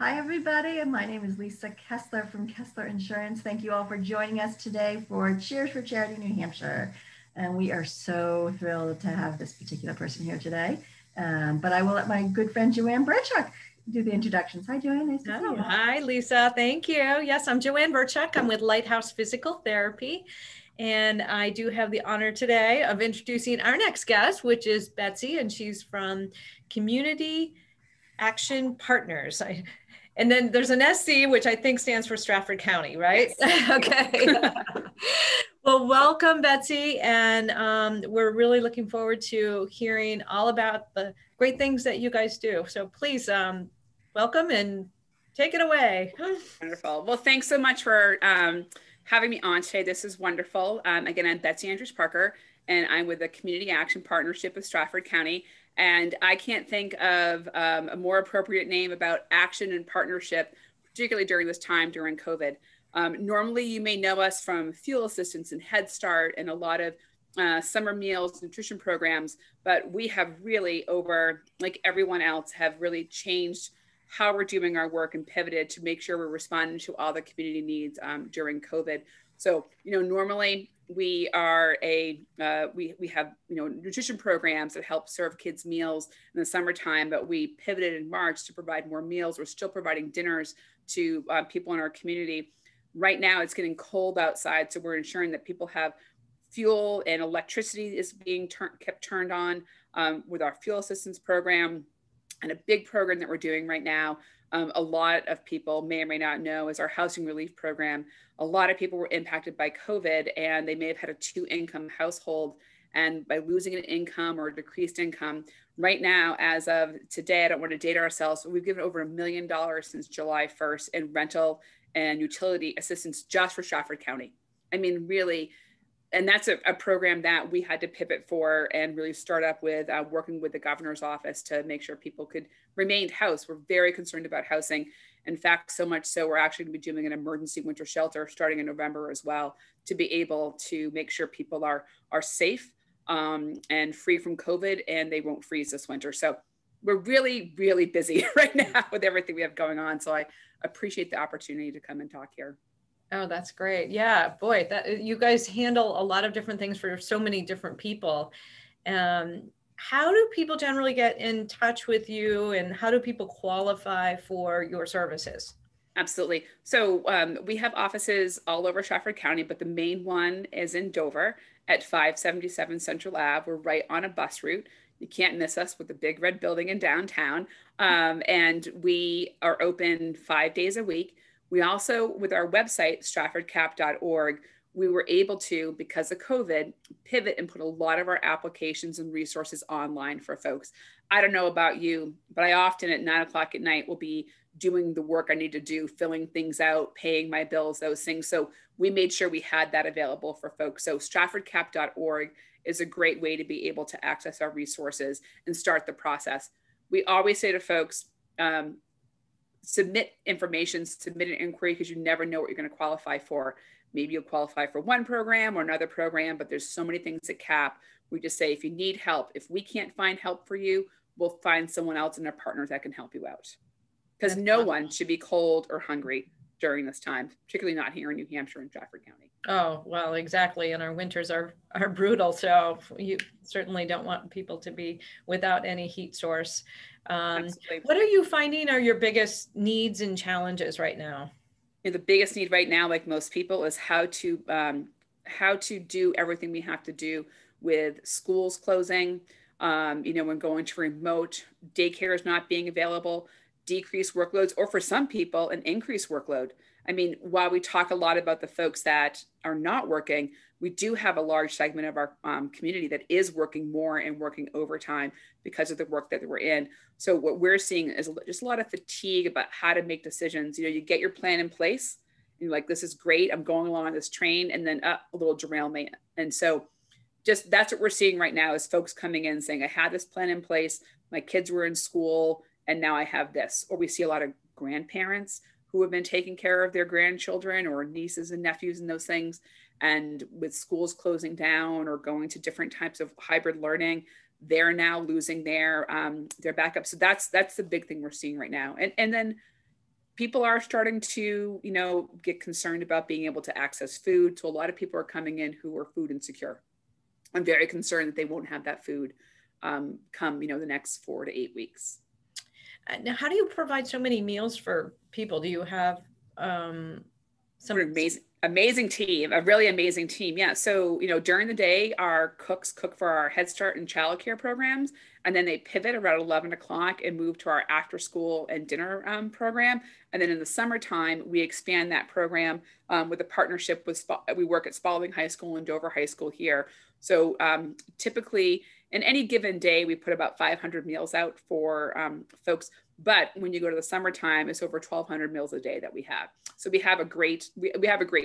Hi, everybody. My name is Lisa Kessler from Kessler Insurance. Thank you all for joining us today for Cheers for Charity New Hampshire. And we are so thrilled to have this particular person here today. But I will let my good friend Joanne Burchuk do the introductions. Hi, Joanne. Nice to see you. Hi, Lisa. Thank you. Yes, I'm Joanne Burchuk. I'm with Lighthouse Physical Therapy. And I do have the honor today of introducing our next guest, which is Betsy, and she's from Community Action Partners. And then there's an SC, which I think stands for Strafford County, right? Yes. Okay. Well, welcome, Betsy. And we're really looking forward to hearing all about the great things that you guys do. So please welcome and take it away. Wonderful. Well, thanks so much for having me on today. This is wonderful. Again, I'm Betsy Andrews Parker, and I'm with the Community Action Partnership of Strafford County. And I can't think of a more appropriate name about action and partnership, particularly during this time during COVID. Normally, you may know us from fuel assistance and Head Start and a lot of summer meals, nutrition programs, but we have really like everyone else, have really changed how we're doing our work and pivoted to make sure we're responding to all the community needs during COVID. So, normally we are we have, nutrition programs that help serve kids meals in the summertime, but we pivoted in March to provide more meals. We're still providing dinners to people in our community. Right now it's getting cold outside, so we're ensuring that people have fuel and electricity is being kept turned on with our fuel assistance program. And a big program that we're doing right now, a lot of people may or may not know, is our housing relief program. A lot of people were impacted by COVID, and they may have had a 2-income household. And by losing an income or decreased income, right now, as of today, I don't want to date ourselves, but we've given over $1 million since July 1st in rental and utility assistance just for Strafford County. I mean, really. And that's a program that we had to pivot for and really start up with working with the governor's office to make sure people could remain housed. We're very concerned about housing. In fact, so much so we're actually going to be doing an emergency winter shelter starting in November as well, to be able to make sure people are safe and free from COVID, and they won't freeze this winter. So we're really, really busy right now with everything we have going on. So I appreciate the opportunity to come and talk here. Oh, that's great. Yeah, boy, that you guys handle a lot of different things for so many different people. How do people generally get in touch with you, and how do people qualify for your services? Absolutely. So we have offices all over Strafford County, but the main one is in Dover at 577 Central Ave. We're right on a bus route. You can't miss us with the big red building in downtown. And we are open 5 days a week. We also, with our website, straffordcap.org, we were able to, because of COVID, pivot and put a lot of our applications and resources online for folks. I don't know about you, but I often at 9 o'clock at night will be doing the work I need to do, filling things out, paying my bills, those things. So we made sure we had that available for folks. So straffordcap.org is a great way to be able to access our resources and start the process. We always say to folks, submit information, submit an inquiry, because you never know what you're going to qualify for. Maybe you'll qualify for one program or another program, but there's so many things at CAP. We just say, if you need help, if we can't find help for you, we'll find someone else in our partners that can help you out. Because no one should be cold or hungry during this time, particularly not here in New Hampshire and Strafford County. Oh, well, exactly. And our winters are brutal. So you certainly don't want people to be without any heat source. What are you finding are your biggest needs and challenges right now? The biggest need right now, like most people, is how to do everything we have to do with schools closing, when going to remote, daycare is not being available, decreased workloads, or for some people, an increased workload. I mean, while we talk a lot about the folks that are not working, we do have a large segment of our community that is working more and working overtime because of the work that we're in. So what we're seeing is just a lot of fatigue about how to make decisions. You get your plan in place, and you're like, this is great, I'm going along on this train, and then a little derailment. And so just that's what we're seeing right now, is folks coming in saying, I had this plan in place, my kids were in school, and now I have this. Or we see a lot of grandparents who have been taking care of their grandchildren or nieces and nephews and those things. And with schools closing down or going to different types of hybrid learning, they're now losing their backup. So that's the big thing we're seeing right now. And then people are starting to, get concerned about being able to access food. So a lot of people are coming in who are food insecure. I'm very concerned that they won't have that food come, the next 4 to 8 weeks. Now, how do you provide so many meals for people? Do you have some amazing team, a really amazing team? Yeah. So, during the day, our cooks cook for our Head Start and childcare programs, and then they pivot around 11 o'clock and move to our after school and dinner program. And then in the summertime, we expand that program with a partnership with, we work at Spalding High School and Dover High School here. So typically in any given day, we put about 500 meals out for folks. But when you go to the summertime, it's over 1,200 meals a day that we have. So we have a great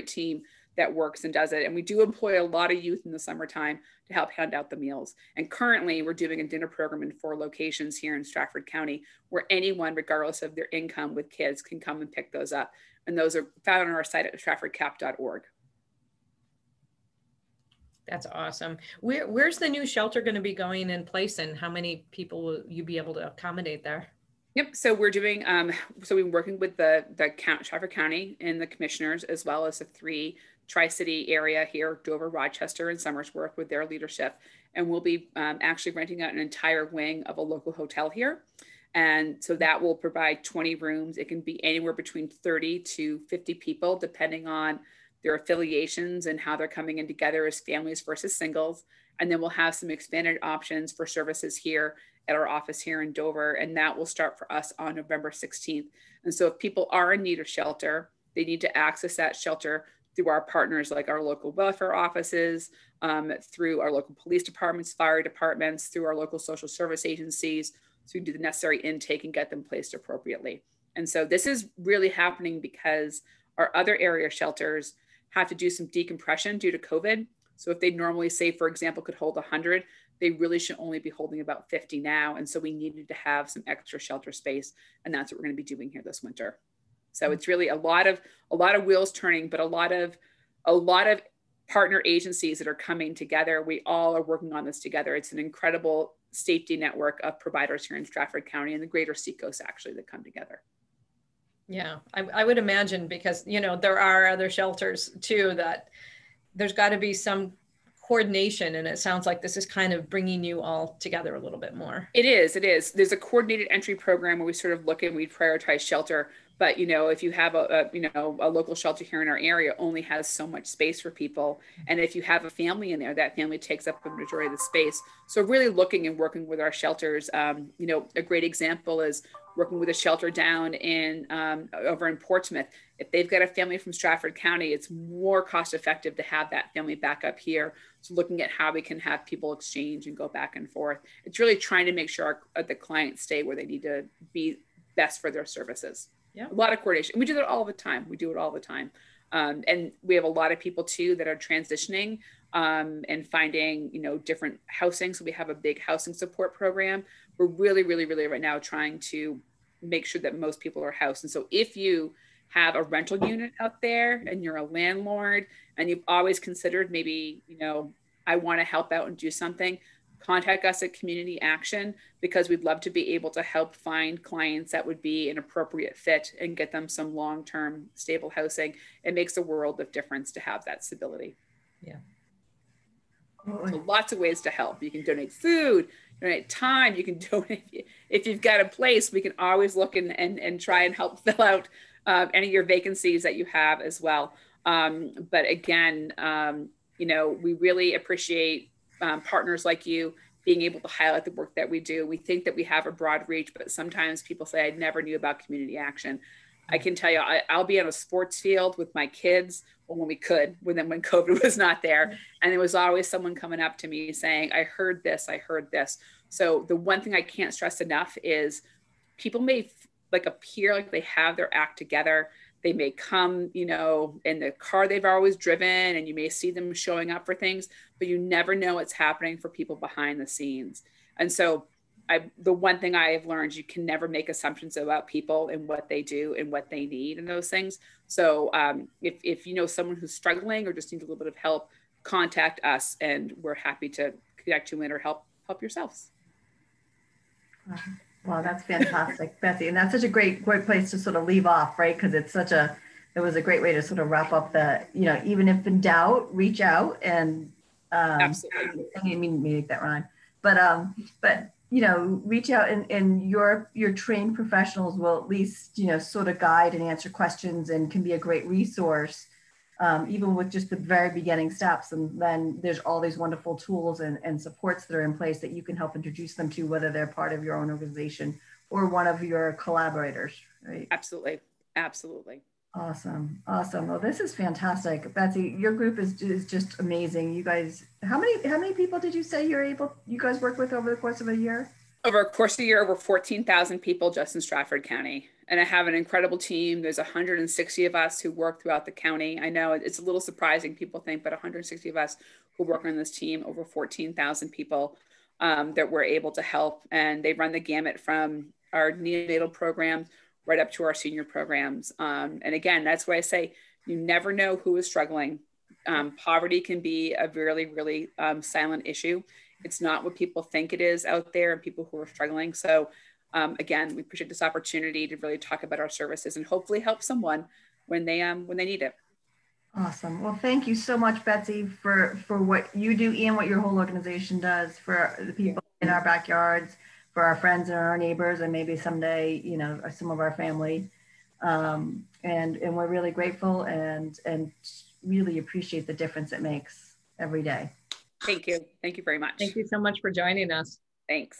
team that works and does it. And we do employ a lot of youth in the summertime to help hand out the meals. And currently we're doing a dinner program in 4 locations here in Strafford County, where anyone, regardless of their income with kids, can come and pick those up. And those are found on our site at straffordcap.org. That's awesome. Where's the new shelter going to be going in place, and how many people will you be able to accommodate there? Yep. So we're doing, so we're working with the Strafford County and the commissioners, as well as the 3 Tri-City area here, Dover, Rochester, and Somersworth, with their leadership. And we'll be actually renting out an entire wing of a local hotel here. And so that will provide 20 rooms. It can be anywhere between 30 to 50 people, depending on their affiliations and how they're coming in together as families versus singles. And then we'll have some expanded options for services here at our office here in Dover. And that will start for us on November 16th. And so if people are in need of shelter, they need to access that shelter through our partners, like our local welfare offices, through our local police departments, fire departments, through our local social service agencies, to do the necessary intake and get them placed appropriately. And so this is really happening because our other area shelters have to do some decompression due to COVID. So if they normally, say, for example, could hold 100, they really should only be holding about 50 now. And so we needed to have some extra shelter space. And that's what we're going to be doing here this winter. So it's really a lot of wheels turning, but a lot of partner agencies that are coming together. We all are working on this together. It's an incredible safety network of providers here in Strafford County and the greater Seacoast, actually, that come together. Yeah, I would imagine, because, there are other shelters too, that there's got to be some coordination. And it sounds like this is kind of bringing you all together a little bit more. It is. There's a coordinated entry program where we sort of look and we prioritize shelter. But, if you have a local shelter here in our area, only has so much space for people. And if you have a family in there, that family takes up a majority of the space. So really looking and working with our shelters, a great example is working with a shelter down in over in Portsmouth. If they've got a family from Strafford County, it's more cost effective to have that family back up here. So looking at how we can have people exchange and go back and forth. It's really trying to make sure the clients stay where they need to be best for their services. Yeah. A lot of coordination. We do that all the time. And we have a lot of people too that are transitioning and finding, different housing. So we have a big housing support program. We're really, really, really right now trying to make sure that most people are housed. And so if you have a rental unit out there and you're a landlord and you've always considered maybe, I want to help out and do something, contact us at Community Action, because we'd love to be able to help find clients that would be an appropriate fit and get them some long-term stable housing. It makes a world of difference to have that stability. Yeah. So lots of ways to help. You can donate food, donate time. You can donate, if you've got a place, we can always look and try and help fill out any of your vacancies that you have as well. But again, we really appreciate partners like you being able to highlight the work that we do. We think that we have a broad reach, but sometimes people say, I never knew about Community Action. I can tell you, I'll be on a sports field with my kids, when we could, when COVID was not there. And there was always someone coming up to me saying, I heard this. So the one thing I can't stress enough is people may appear like they have their act together. They may come, in the car they've always driven, and you may see them showing up for things, but you never know what's happening for people behind the scenes. And so the one thing I have learned, you can never make assumptions about people and what they do and what they need and those things. So if you know someone who's struggling or just needs a little bit of help, contact us and we're happy to connect you in or help yourselves. Wow, that's fantastic, Betsy. And that's such a great place to sort of leave off, right? Because it was a great way to sort of wrap up the, even if in doubt, reach out and, Absolutely. I didn't mean to make that rhyme, but reach out and your trained professionals will at least, sort of guide and answer questions and can be a great resource, even with just the very beginning steps. And then there's all these wonderful tools and supports that are in place that you can help introduce them to, whether they're part of your own organization or one of your collaborators, right? Absolutely. Absolutely. Awesome. Awesome. Well, this is fantastic. Betsy, your group is just amazing. You guys, how many people did you say you guys work with over the course of a year? Over a course of a year, over 14,000 people just in Strafford County. And I have an incredible team. There's 160 of us who work throughout the county. I know it's a little surprising, people think, but 160 of us who work on this team, over 14,000 people that we're able to help. And they run the gamut from our neonatal program right up to our senior programs. And again, that's why I say you never know who is struggling. Poverty can be a really, really silent issue. It's not what people think it is out there and people who are struggling. So again, we appreciate this opportunity to really talk about our services and hopefully help someone when they need it. Awesome. Well, thank you so much, Betsy, for what you do and what your whole organization does for the people in our backyards, for our friends and our neighbors, and maybe someday, some of our family. And we're really grateful and really appreciate the difference it makes every day. Thank you. Thank you very much. Thank you so much for joining us. Thanks.